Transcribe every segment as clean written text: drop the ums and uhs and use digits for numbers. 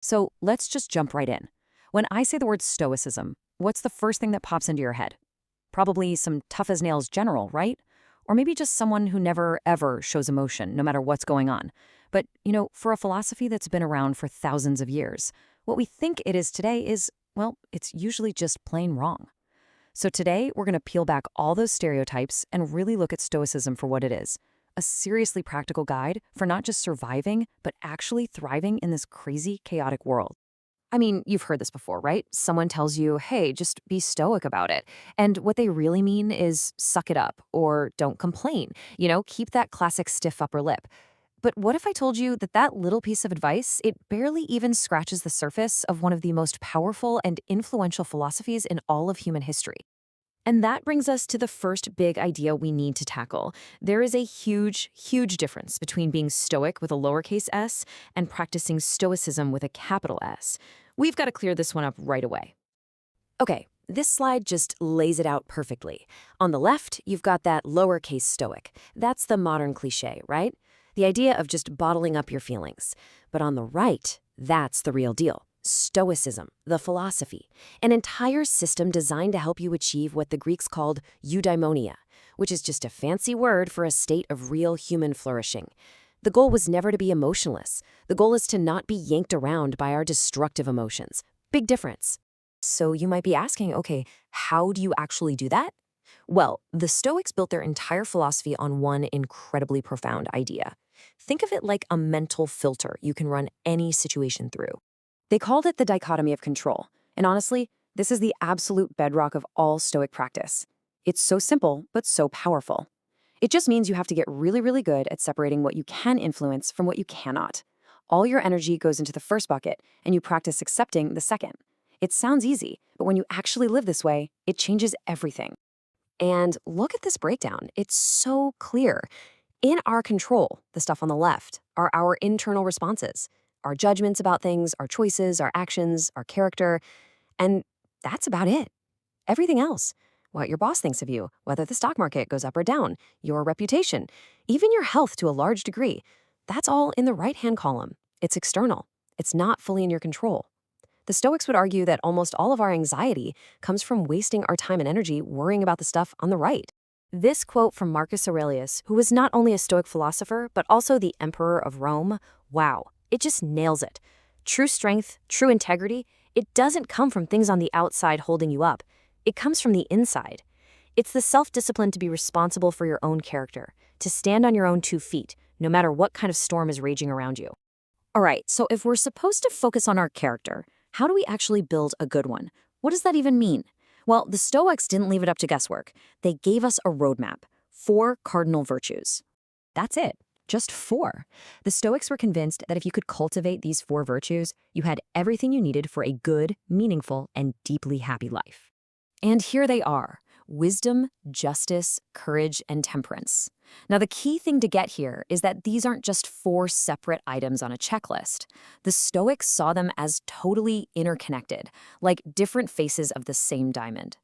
So let's just jump right in. When I say the word Stoicism, what's the first thing that pops into your head? Probably some tough as nails general, right? Or maybe just someone who never, ever shows emotion, no matter what's going on. But, for a philosophy that's been around for thousands of years, what we think it is today is, well, it's usually just plain wrong. So today, we're going to peel back all those stereotypes and really look at Stoicism for what it is. A seriously practical guide for not just surviving, but actually thriving in this crazy, chaotic world. I mean, you've heard this before, right? Someone tells you, hey, just be stoic about it. And what they really mean is suck it up or don't complain. Keep that classic stiff upper lip. But what if I told you that that little piece of advice, it barely even scratches the surface of one of the most powerful and influential philosophies in all of human history? And that brings us to the first big idea we need to tackle. There is a huge, huge difference between being stoic with a lowercase s and practicing stoicism with a capital S. We've got to clear this one up right away. Okay, this slide just lays it out perfectly. On the left, you've got that lowercase stoic. That's the modern cliche, right? The idea of just bottling up your feelings. But on the right, that's the real deal. Stoicism, the philosophy, an entire system designed to help you achieve what the Greeks called eudaimonia, which is just a fancy word for a state of real human flourishing. The goal was never to be emotionless. The goal is to not be yanked around by our destructive emotions. Big difference. So you might be asking, okay, how do you actually do that? Well, the Stoics built their entire philosophy on one incredibly profound idea. Think of it like a mental filter you can run any situation through. They called it the Dichotomy of Control, and honestly, this is the absolute bedrock of all Stoic practice. It's so simple, but so powerful. It just means you have to get really, really good at separating what you can influence from what you cannot. All your energy goes into the first bucket, and you practice accepting the second. It sounds easy, but when you actually live this way, it changes everything. And look at this breakdown. It's so clear. In our control, the stuff on the left, are our internal responses. Our judgments about things, our choices, our actions, our character, and that's about it. Everything else, what your boss thinks of you, whether the stock market goes up or down, your reputation, even your health to a large degree, that's all in the right-hand column. It's external. It's not fully in your control. The Stoics would argue that almost all of our anxiety comes from wasting our time and energy worrying about the stuff on the right. This quote from Marcus Aurelius, who was not only a Stoic philosopher, but also the emperor of Rome, wow. It just nails it. True strength, true integrity, it doesn't come from things on the outside holding you up. It comes from the inside. It's the self-discipline to be responsible for your own character, to stand on your own 2 feet, no matter what kind of storm is raging around you. All right, so if we're supposed to focus on our character, how do we actually build a good one? What does that even mean? Well, the Stoics didn't leave it up to guesswork. They gave us a roadmap, 4 cardinal virtues. That's it. Just 4. The Stoics were convinced that if you could cultivate these 4 virtues, you had everything you needed for a good, meaningful, and deeply happy life. And here they are: wisdom, justice, courage, and temperance. Now, the key thing to get here is that these aren't just 4 separate items on a checklist. The Stoics saw them as totally interconnected, like different faces of the same diamond.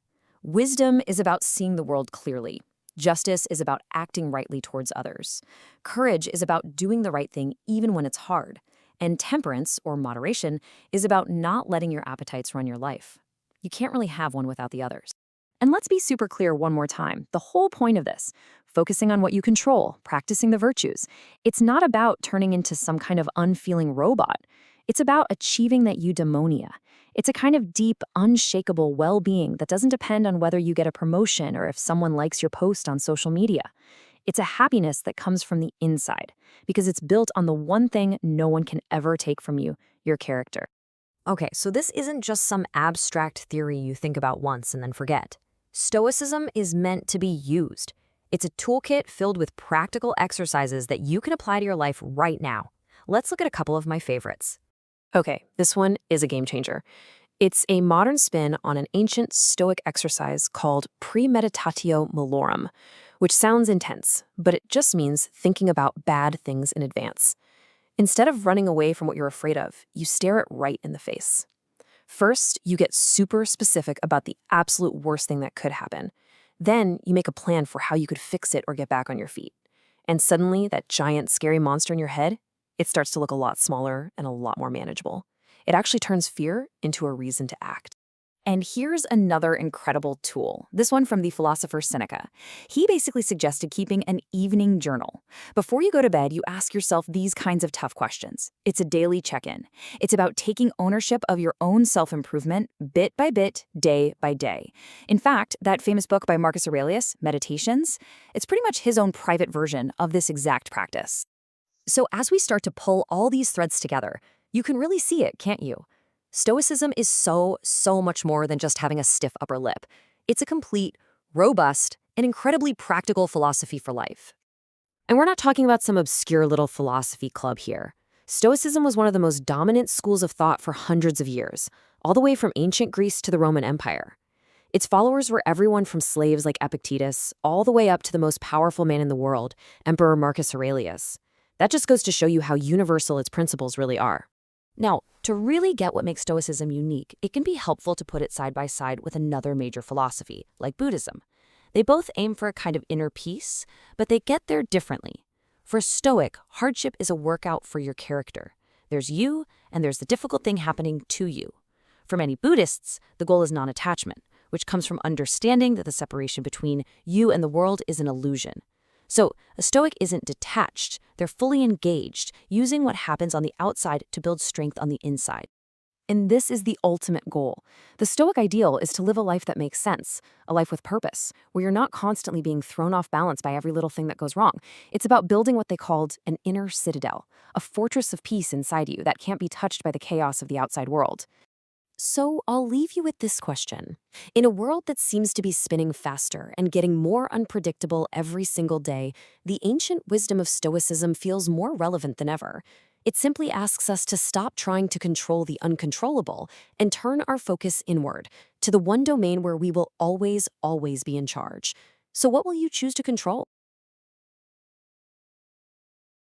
Wisdom is about seeing the world clearly. Justice is about acting rightly towards others. Courage is about doing the right thing even when it's hard. And temperance, or moderation, is about not letting your appetites run your life. You can't really have one without the others. And let's be super clear one more time. The whole point of this, focusing on what you control, practicing the virtues, it's not about turning into some kind of unfeeling robot. It's about achieving that eudaimonia. It's a kind of deep, unshakable well-being that doesn't depend on whether you get a promotion or if someone likes your post on social media. It's a happiness that comes from the inside, because it's built on the one thing no one can ever take from you, your character. Okay, so this isn't just some abstract theory you think about once and then forget. Stoicism is meant to be used. It's a toolkit filled with practical exercises that you can apply to your life right now. Let's look at a couple of my favorites. Okay, this one is a game changer. It's a modern spin on an ancient Stoic exercise called premeditatio malorum, which sounds intense, but it just means thinking about bad things in advance. Instead of running away from what you're afraid of, you stare it right in the face. First, you get super specific about the absolute worst thing that could happen. Then, you make a plan for how you could fix it or get back on your feet. And suddenly, that giant, scary monster in your head, it starts to look a lot smaller and a lot more manageable. It actually turns fear into a reason to act. And here's another incredible tool, this one from the philosopher Seneca. He basically suggested keeping an evening journal. Before you go to bed, you ask yourself these kinds of tough questions. It's a daily check-in. It's about taking ownership of your own self-improvement bit by bit, day by day. In fact, that famous book by Marcus Aurelius, Meditations, it's pretty much his own private version of this exact practice. So as we start to pull all these threads together, you can really see it, can't you? Stoicism is so much more than just having a stiff upper lip. It's a complete, robust, and incredibly practical philosophy for life. And we're not talking about some obscure little philosophy club here. Stoicism was one of the most dominant schools of thought for hundreds of years, all the way from ancient Greece to the Roman Empire. Its followers were everyone from slaves like Epictetus, all the way up to the most powerful man in the world, Emperor Marcus Aurelius. That just goes to show you how universal its principles really are. Now, to really get what makes Stoicism unique, it can be helpful to put it side by side with another major philosophy, like Buddhism. They both aim for a kind of inner peace, but they get there differently. For a Stoic, hardship is a workout for your character. There's you, and there's the difficult thing happening to you. For many Buddhists, the goal is non-attachment, which comes from understanding that the separation between you and the world is an illusion. So, a Stoic isn't detached, they're fully engaged, using what happens on the outside to build strength on the inside. And this is the ultimate goal. The Stoic ideal is to live a life that makes sense, a life with purpose, where you're not constantly being thrown off balance by every little thing that goes wrong. It's about building what they called an inner citadel, a fortress of peace inside you that can't be touched by the chaos of the outside world. So I'll leave you with this question. In a world that seems to be spinning faster and getting more unpredictable every single day, the ancient wisdom of Stoicism feels more relevant than ever. It simply asks us to stop trying to control the uncontrollable and turn our focus inward, to the one domain where we will always be in charge. So what will you choose to control?